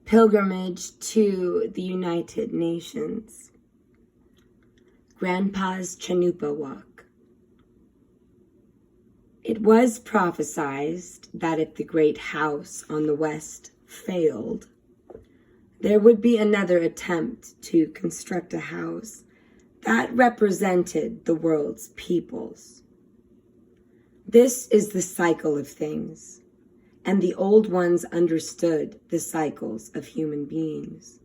pilgrimage to the United Nations. Grandpa's Chanupa Walk. It was prophesied that if the great house on the west failed, there would be another attempt to construct a house that represented the world's peoples. This is the cycle of things, and the old ones understood the cycles of human beings.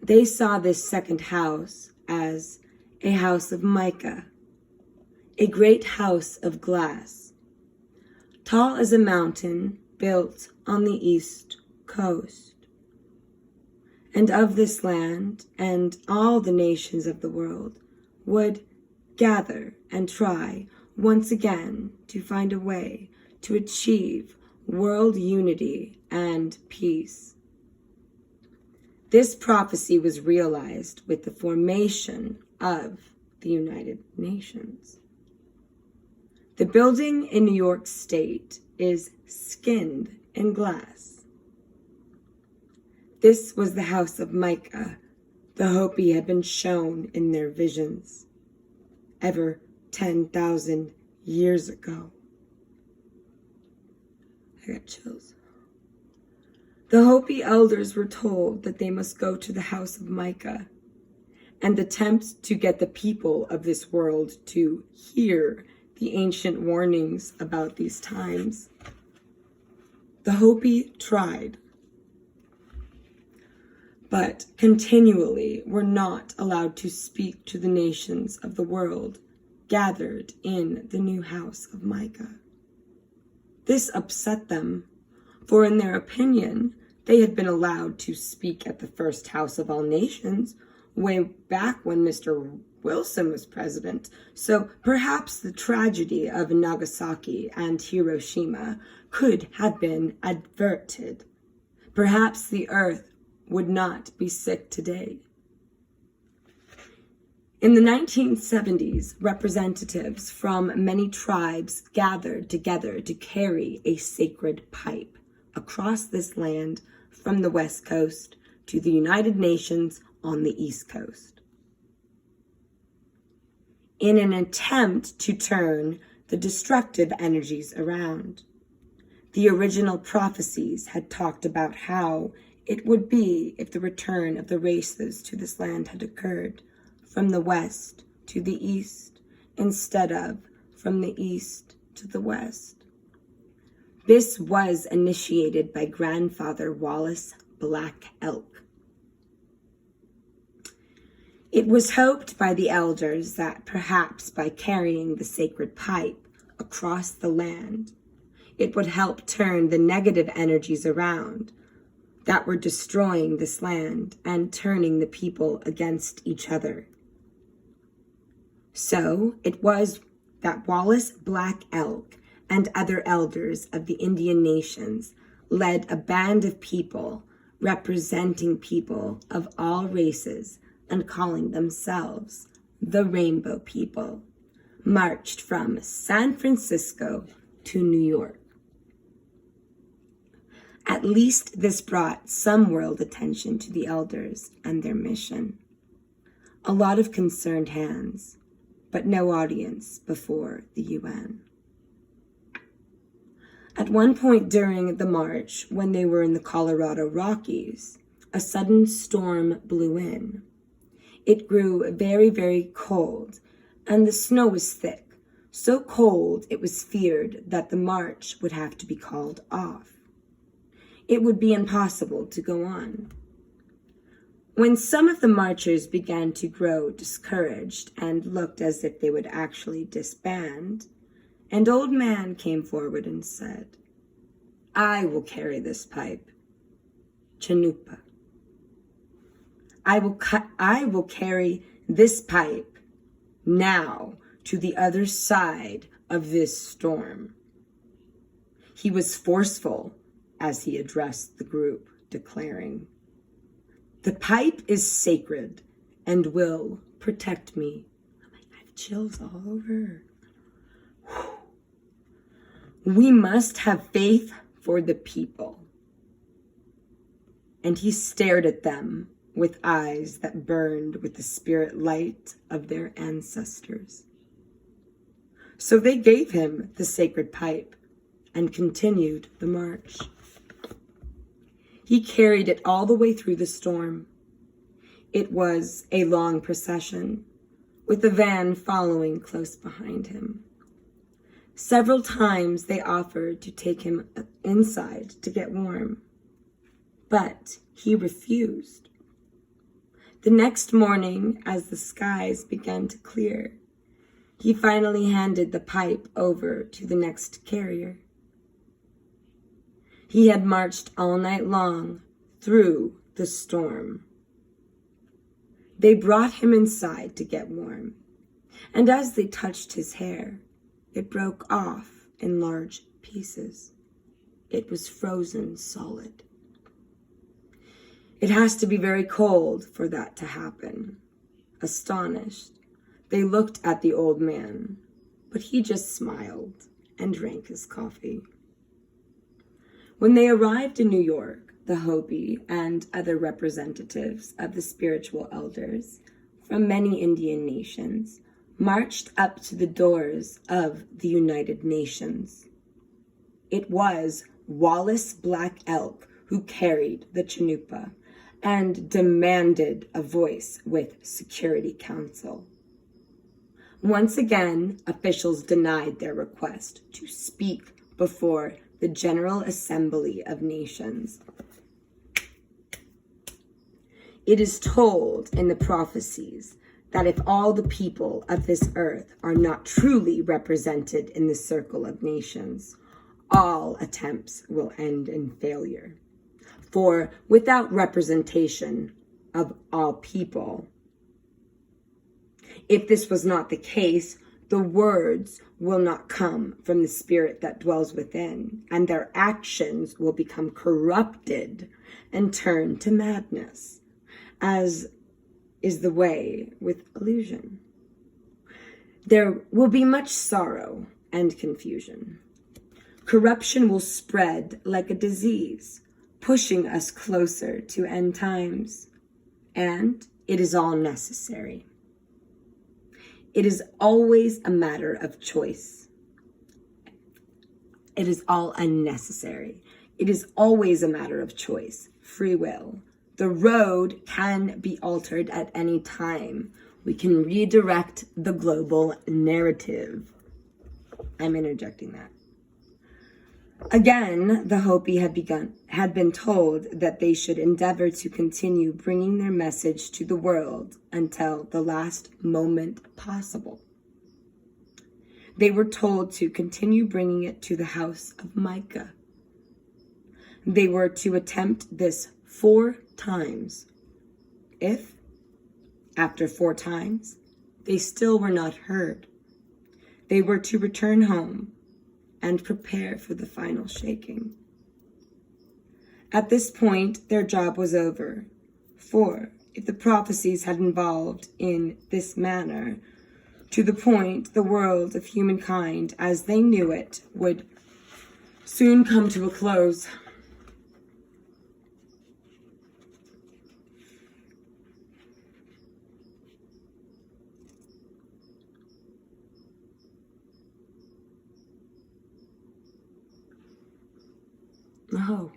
They saw this second house as a house of mica, a great house of glass, tall as a mountain, built on the east coast. And of this land, and all the nations of the world would gather and try once again to find a way to achieve world unity and peace. This prophecy was realized with the formation of the United Nations. The building in New York State is skinned in glass. This was the house of mica the Hopi had been shown in their visions, ever 10,000 years ago. I got chills. The Hopi elders were told that they must go to the house of mica and attempt to get the people of this world to hear the ancient warnings about these times. The Hopi tried, but continually were not allowed to speak to the nations of the world gathered in the new house of mica. This upset them, for in their opinion, they had been allowed to speak at the first House of All Nations way back when Mr. Wilson was president. So perhaps the tragedy of Nagasaki and Hiroshima could have been averted. Perhaps the earth would not be sick today. In the 1970s, representatives from many tribes gathered together to carry a sacred pipe across this land from the West Coast to the United Nations on the East Coast, in an attempt to turn the destructive energies around. The original prophecies had talked about how it would be if the return of the races to this land had occurred from the west to the east instead of from the east to the west. This was initiated by Grandfather Wallace Black Elk. It was hoped by the elders that perhaps by carrying the sacred pipe across the land, it would help turn the negative energies around that were destroying this land and turning the people against each other. So it was that Wallace Black Elk and other elders of the Indian nations led a band of people representing people of all races and calling themselves the Rainbow People, marched from San Francisco to New York. At least this brought some world attention to the elders and their mission. A lot of concerned hands, but no audience before the UN. At one point during the march, when they were in the Colorado Rockies, a sudden storm blew in. It grew very, very cold, and the snow was thick, so cold it was feared that the march would have to be called off. It would be impossible to go on. When some of the marchers began to grow discouraged and looked as if they would actually disband, an old man came forward and said, "I will carry this pipe, Chanupa. I will carry this pipe now to the other side of this storm." He was forceful as he addressed the group, declaring, "The pipe is sacred and will protect me." I have chills all over. We must have faith for the people. and he stared at them with eyes that burned with the spirit light of their ancestors. So they gave him the sacred pipe and continued the march. He carried it all the way through the storm. It was a long procession, with the van following close behind him. Several times they offered to take him inside to get warm, but he refused. The next morning, as the skies began to clear, he finally handed the pipe over to the next carrier. He had marched all night long through the storm. They brought him inside to get warm, and as they touched his hair, it broke off in large pieces. It was frozen solid. It has to be very cold for that to happen. Astonished, they looked at the old man, but he just smiled and drank his coffee. When they arrived in New York, the Hopi and other representatives of the spiritual elders from many Indian nations marched up to the doors of the United Nations. It was Wallace Black Elk who carried the Chanupa and demanded a voice with Security Council. Once again, officials denied their request to speak before the General Assembly of Nations. It is told in the prophecies that if all the people of this earth are not truly represented in the circle of nations, all attempts will end in failure. For without representation of all people, if this was not the case, the words will not come from the spirit that dwells within, and their actions will become corrupted and turn to madness, as is the way with illusion. There will be much sorrow and confusion. Corruption will spread like a disease, pushing us closer to end times, and it is all necessary. It is always a matter of choice. It is all unnecessary. It is always a matter of choice, free will. The road can be altered at any time. We can redirect the global narrative. I'm interjecting that. Again, the Hopi had been told that they should endeavor to continue bringing their message to the world until the last moment possible. They were told to continue bringing it to the house of Micah. They were to attempt this 4 times. If, after 4 times, they still were not heard, they were to return home and prepare for the final shaking. At this point, their job was over, for if the prophecies had evolved in this manner, to the point the world of humankind as they knew it would soon come to a close. Oh.